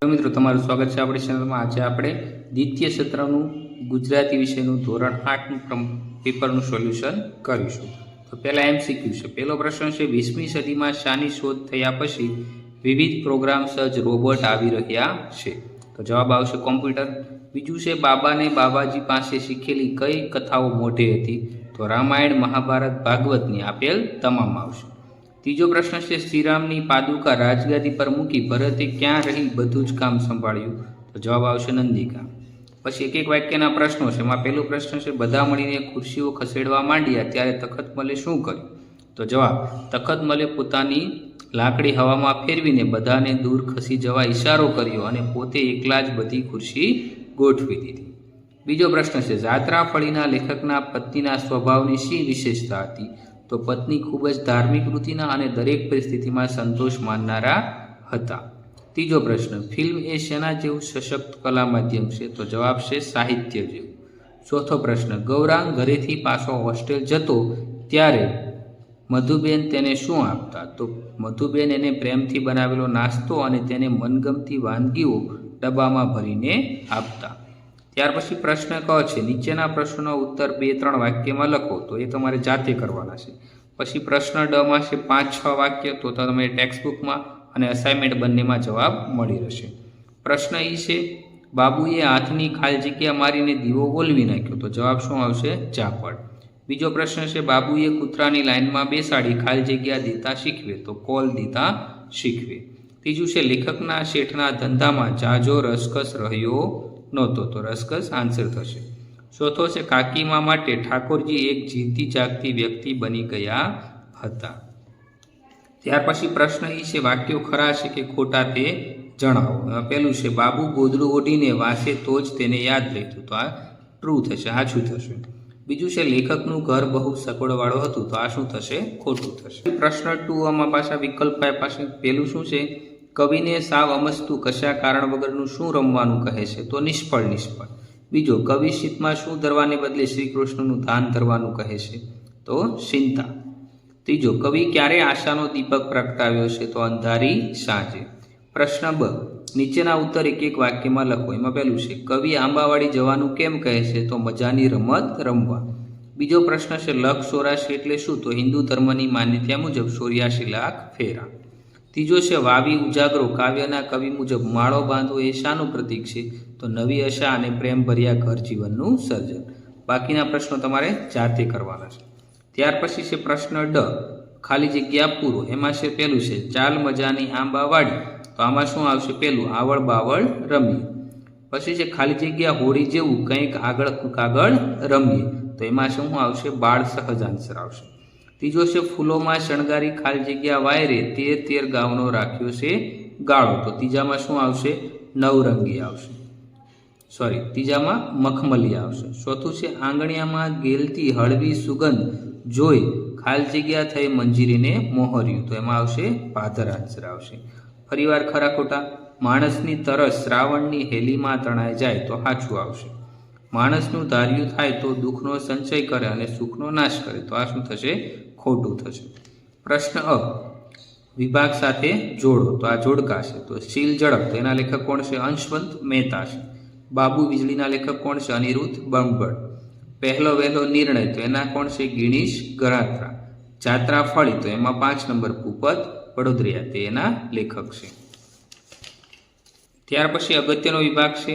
મિત્રો તમારું સ્વાગત છે આપણી ચેનલમાં। આજે આપણે દ્વિતીય સત્રનું ગુજરાતી વિષયનું ધોરણ 8નું પેપરનું સોલ્યુશન કરીશું। તો પહેલા એમસીક્યુ છે। પહેલો પ્રશ્ન છે 20મી સદીમાં શાની શોધ થયા પછી વિવિધ પ્રોગ્રામ સજ રોબોટ આવી રહ્યા છે? તો જવાબ આવશે કોમ્પ્યુટર। બીજું છે બાબાને બાબાજી પાસે શીખેલી કઈ કથાઓ મોઢે હતી? તો રામાયણ, મહાભારત, ભાગવતની આપેલ તમામ આવશે। ત્રીજો પ્રશ્ન છે શ્રીરામની પાદુકા રાજગાદી પર મૂકી ભરતે ક્યાં રહી બધું જ કામ સંભાળ્યું? તો જવાબ આવશે નંદિકા। પછી એક એક વાક્યના પ્રશ્નો છે। એમાં પહેલો પ્રશ્ન છે બધા મળીને ખુરશીઓ ખસેડવા માંડ્યા ત્યારે તખતમલે શું કર્યું? તો જવાબ તખતમલે પોતાની લાકડી હવામાં ફેરવીને બધાને દૂર ખસી જવા ઈશારો કર્યો અને પોતે એકલા જ બધી ખુરશી ગોઠવી દીધી। બીજો પ્રશ્ન છે જાત્રાફળીના લેખકના પત્નીના સ્વભાવની શી વિશેષતા હતી? તો પત્ની ખૂબ જ ધાર્મિક વૃત્તિના અને દરેક પરિસ્થિતિમાં સંતોષ માનનારા હતા। ત્રીજો પ્રશ્ન ફિલ્મ એ શેના જેવું સશક્ત કલા માધ્યમ છે? તો જવાબ છે સાહિત્ય જેવું। ચોથો પ્રશ્ન ગૌરાંગ ઘરેથી પાછો હોસ્ટેલ જતો ત્યારે મધુબેન તેને શું આપતા? તો મધુબેન એને પ્રેમથી બનાવેલો નાસ્તો અને તેને મનગમતી વાનગીઓ ડબ્બામાં ભરીને આપતા। ત્યાર પછી પ્રશ્ન ક છે નીચેના પ્રશ્નોનો ઉત્તર 2-3 વાક્યમાં લખો। તો એ તમારે જાતે કરવાના છે। પછી પ્રશ્ન ડ માં છે 5-6 વાક્ય, તો તમે ટેક્સ્ટબુકમાં અને અસાઇનમેન્ટ બંનેમાં જવાબ મળી રહેશે। પ્રશ્ન ઈ છે બાબુએ હાથની ખાલી જગ્યા મારીને દીવો ઓલવી નાખ્યો? તો જવાબ શું આવશે? ચાપડ। બીજો પ્રશ્ન છે બાબુએ કૂતરાની લાઇનમાં બેસાડી ખાલી જગ્યા દીતા શીખવે? તો કોલ દીતા શીખવે। ત્રીજું છે લેખકના શેઠના ધંધામાં જાજો રસકસ રહ્યો નહોતો? તો રસકસ આન્સર થશે। ચોથો છે કાકીમા માટે ઠાકોરજી એક જીવતી જાગતી વ્યક્તિ બની ગયા હતા। ત્યાર પછી પ્રશ્ન એ છે વાક્યો ખરા છે કે ખોટા તે જણાવો। પહેલું છે બાબુ ગોદડું ઓઢીને વાસે તો જ તેને યાદ રહેતું? તો આ ટ્રુ થશે, સાચું થશે। બીજું છે લેખકનું ઘર બહુ સગવડવાળું હતું? તો આ શું થશે? ખોટું થશે। પ્રશ્ન 2 આમાં પાછા વિકલ્પ પાસે પહેલું શું છે કવિને સાવ અમસ્તું કશા કારણ વગરનું શું રમવાનું કહે છે? તો નિષ્ફળ નિષ્ફળ। બીજો કવિ શીતમાં શું ધરવાને બદલે શ્રી કૃષ્ણનું ધાન ધરવાનું કહે છે? તો ચિંતા। ત્રીજો કવિ ક્યારે આશાનો દીપક પ્રગટાવ્યો છે? તો અંધારી સાંજે। પ્રશ્ન બ નીચેના ઉત્તર એક એક વાક્યમાં લખો। એમાં પહેલું છે કવિ આંબાવાડી જવાનું કેમ કહે છે? તો મજાની રમત રમવા। બીજો પ્રશ્ન છે લખ 84 એટલે શું? તો હિન્દુ ધર્મની માન્યતા મુજબ 84 લાખ ફેરા। ત્રીજો છે વાવી ઉજાગરો કાવ્યના કવિ મુજબ માળો બાંધવો એ શાનું પ્રતીક છે? તો નવી આશા અને પ્રેમ ભર્યા ઘર જીવનનું સર્જન। બાકીના પ્રશ્નો તમારે જાતે કરવાના છે। ત્યાર પછી છે પ્રશ્ન ડ ખાલી જગ્યા પૂરો। એમાં છે પહેલું છે ચાલ મજાની આંબાવાડી? તો આમાં શું આવશે? પહેલું આવળ બાવળ રમીએ। પછી છે ખાલી જગ્યા હોળી જેવું કંઈક આગળ કાગળ રમીએ? તો એમાં શું આવશે? બાળ સહજ આન્સર આવશે। ત્રીજો છે ફૂલોમાં શણગારી ખાલી જગ્યા વાયરે 13 ગાવનો રાખ્યો છે ગાળો? તો ત્રીજામાં શું આવશે? નવરંગી આવશે, ત્રીજામાં મખમલી આવશે। ચોથું છે આંગણિયામાં ગેલતી હળવી સુગંધ જોઈ ખાલી જગ્યા થઈ મંજીરીને મોહર્યું? તો એમાં આવશે ભાદર આન્સર આવશે। ફરીવાર ખરા ખોટા માણસની તરસ શ્રાવણની હેલીમાં તણાઈ જાય? તો સાચું આવશે। માણસનું ધાર્યું થાય તો દુઃખનો સંચય કરે અને સુખનો નાશ કરે? તો આ શું થશે? ખોટું થશે। પ્રશ્ન અ વિભાગ સાથે જોડો? તો આ જોડકા છે। તો શીલ ઝડપ તો એના લેખક કોણ છે? અંશવંત મહેતા છે। બાબુ વીજળીના લેખક કોણ છે? અનિરુદ્ધ બળવંત। પહેલો વહેલો નિર્ણય તો એના કોણ છે? ગિરીશ ગણાત્રા। જાત્રા ફળી તો એમાં 5 નંબર ભૂપત વડોદરિયા તે એના લેખક છે। ત્યાર પછી અગત્યનો વિભાગ છે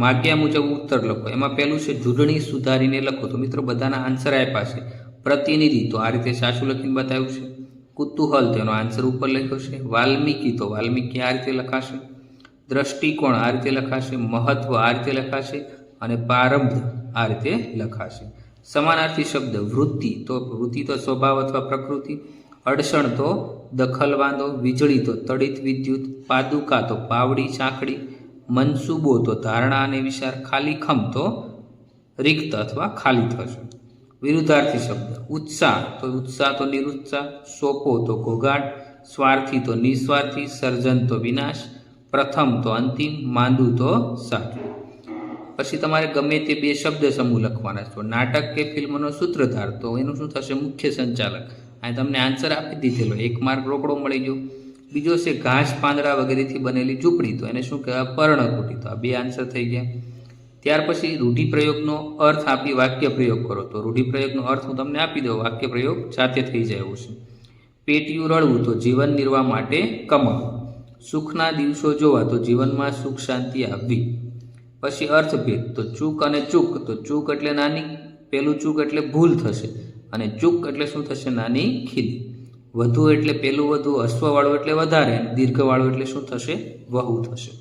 માગ્યા મુજબ ઉત્તર લખો। એમાં પહેલું છે જોડણી સુધારીને લખો। તો મિત્રો બધાના આન્સર આપ્યા છે। પ્રતિનિધિ તો આ રીતે સાચું લખીને બતાવ્યું છે। કુતૂહલ તેનો આન્સર ઉપર લખ્યો છે। વાલ્મીકી તો વાલ્મીકી આ રીતે લખાશે। દ્રષ્ટિકોણ આ રીતે લખાશે। મહત્વ આ રીતે લખાશે અને પ્રારબ્ધ આ રીતે લખાશે। સમાનાર્થી શબ્દ વૃત્તિ તો સ્વભાવ અથવા પ્રકૃતિ। અડસણ તો દખલ વાંધો। વીજળી તો તડિત વિદ્યુત। પાદુકા તો પાવડી ચાકડી। મનસૂબો તો ધારણા અને વિચાર। ખાલીખમ તો રિક્ત અથવા ખાલી થશે। વિરુદ્ધાર્થી શબ્દ ઉત્સાહ તો નિરુત્સાહ। સોપો તો ઘોઘાટ। સ્વાર્થી તો નિસ્વાર્થી। સર્જન તો વિનાશ। પ્રથમ તો અંતિમ। માંદું તો સાચું। પછી તમારે ગમે તે 2 શબ્દ સમૂહ લખવાના છે। નાટક કે ફિલ્મનો સૂત્રધાર તો એનું શું થશે? મુખ્ય સંચાલક। અહીં તમને આન્સર આપી દીધેલો 1 માર્ક રોકડો મળી ગયો। બીજો છે ઘાસ પાંદડા વગેરેથી બનેલી ઝૂંપડી, તો એને શું કહેવાય? પર્ણકુટી. તો આ બે આન્સર થઈ ગયા. ત્યાર પછી રૂઢિપ્રયોગનો અર્થ આપી વાક્ય પ્રયોગ કરો. તો રૂઢિપ્રયોગનો અર્થ હું તમને આપી દઉં, વાક્ય પ્રયોગ જાતે થઈ જાય એવું છે. પેટીયું રળવું, તો જીવન નિર્વાહ માટે કમાવું. સુખના દિવસો જોવા, તો જીવનમાં સુખ શાંતિ આવવી. પછી અર્થભેદ, તો ચૂક અને ચૂક. તો ચૂક એટલે નાની, પેલું ચૂક એટલે ભૂલ થશે, અને ચૂક એટલે શું થશે? નાની ખીલી. વધુ એટલે પેલું વધુ, અશ્વવાળું એટલે વધારે, દીર્ઘવાળું એટલે શું થશે? વહુ થશે.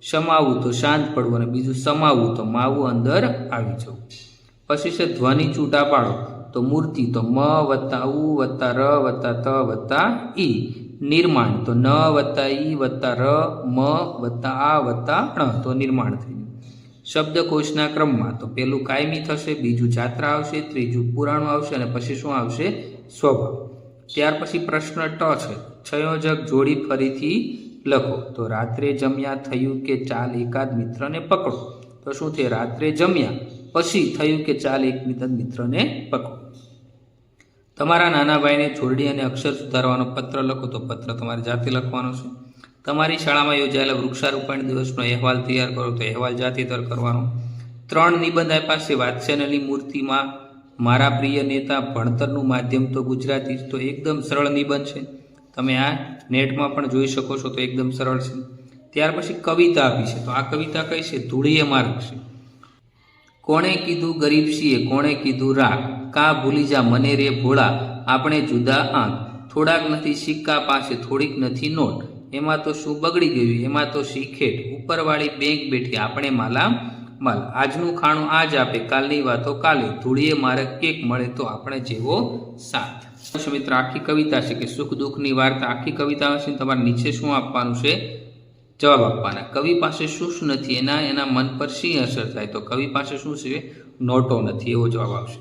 સમાવવું, તો શાંત પડવું, અને બીજું સમાવવું, તો માવું અંદર આવી જવું. પછી છે ધ્વનિ છૂટા પાડો, તો મૂર્તિ, તો મ વત્તા ઉ વત્તા ર વત્તા ત વત્તા ઈ. નિર્માણ, તો ન વત્તા ઈ વત્તા ર મ વત્તા આ વત્તા ણ, તો નિર્માણ થઈ ગયું. શબ્દકોશના ક્રમમાં, તો પેલું કાયમી થશે, બીજું જાત્રા આવશે, ત્રીજું પુરાણું આવશે, અને પછી શું આવશે? સ્વભાવ. ત્યાર પછી પ્રશ્ન ટ છે, સંયોજક જોડી ફરીથી લખો. તો રાત્રે જમ્યા, થયું કે ચાલ એકાદ મિત્રને પકડો. તો શું થયું? રાત્રે જમ્યા, પછી થયું કે ચાલ એક મિત્રને પકડો. તમારા નાના ભાઈને જોડણી અને અક્ષર સુધારવાનો પત્ર લખો. તો પત્ર તમારે જાતે લખવાનો છે. તમારી શાળામાં યોજાયેલા વૃક્ષારોપણ દિવસનો અહેવાલ તૈયાર કરો. તો અહેવાલ જાતે કરવાનો. 3 નિબંધ આપ્યા છે. વાત્સ્યનની મૂર્તિમાં મારા પ્રિય નેતા, ભણતરનું માધ્યમ તો ગુજરાતી. તો એકદમ સરળ નિબંધ છે, તમે આ નેટમાં પણ જોઈ શકો છો. તો એકદમ સરળ છે. ત્યાર પછી કવિતા આપી છે. તો આ કવિતા કઈ છે? ધૂળીએ માર્ગ છે. કોણે કીધું ગરીબ છીએ, કોણે કીધું રાગ, કા ભૂલી જા મને રે ભોળા, આપણે જુદા આંખ. થોડાક નથી સિક્કા પાસે, થોડીક નથી નોટ, એમાં તો શું બગડી ગયું, એમાં તો શીખેટ. ઉપરવાળી બેંક બેઠી, આપણે માલા માલ. આજનું ખાણું આજ આપે, કાલની વાતો કાલે. ધૂળીએ માર્ગ કેક મળે, તો આપણે જેવો સાથ. મિત્ર, આખી કવિતા છે કે સુખ દુઃખની વાર્તા. આખી કવિતા છે. તમારે નીચે શું આપવાનું છે? જવાબ આપવાના. કવિ પાસે શું શું નથી, એના મન પર શી અસર થાય? તો કવિ પાસે શું છે? નોટો નથી, એવો જવાબ આવશે.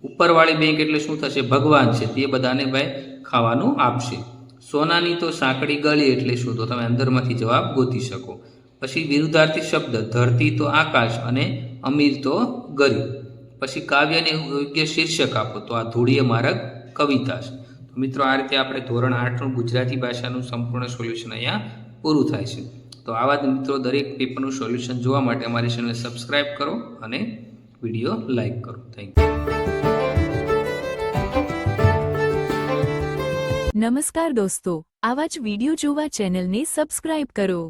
ઉપરવાળી બેંક એટલે શું થશે? ભગવાન છે, તે બધાને ભાઈ ખાવાનું આપશે. સોનાની તો સાંકડી ગળી એટલે શું? તો તમે અંદરમાંથી જવાબ ગોતી શકો. પછી વિરુદ્ધાર્થી શબ્દ, ધરતી તો આકાશ અને અમીર તો ગરીબ. પછી કાવ્યને યોગ્ય શીર્ષક આપો. તો આ ધૂળીએ માર્ગ કવિતા છે. તો મિત્રો, આ રીતે આપણે ધોરણ 8નું ગુજરાતી ભાષાનું સંપૂર્ણ સોલ્યુશન અહીંયા પૂરું થાય છે. તો આવા જ મિત્રો દરેક પેપરનું સોલ્યુશન જોવા માટે અમારી ચેનલ સબસ્ક્રાઈબ કરો અને વિડીયો લાઈક કરો. Thank you. નમસ્કાર દોસ્તો, આવા જ વિડીયો જોવા ચેનલને સબસ્ક્રાઇબ કરો.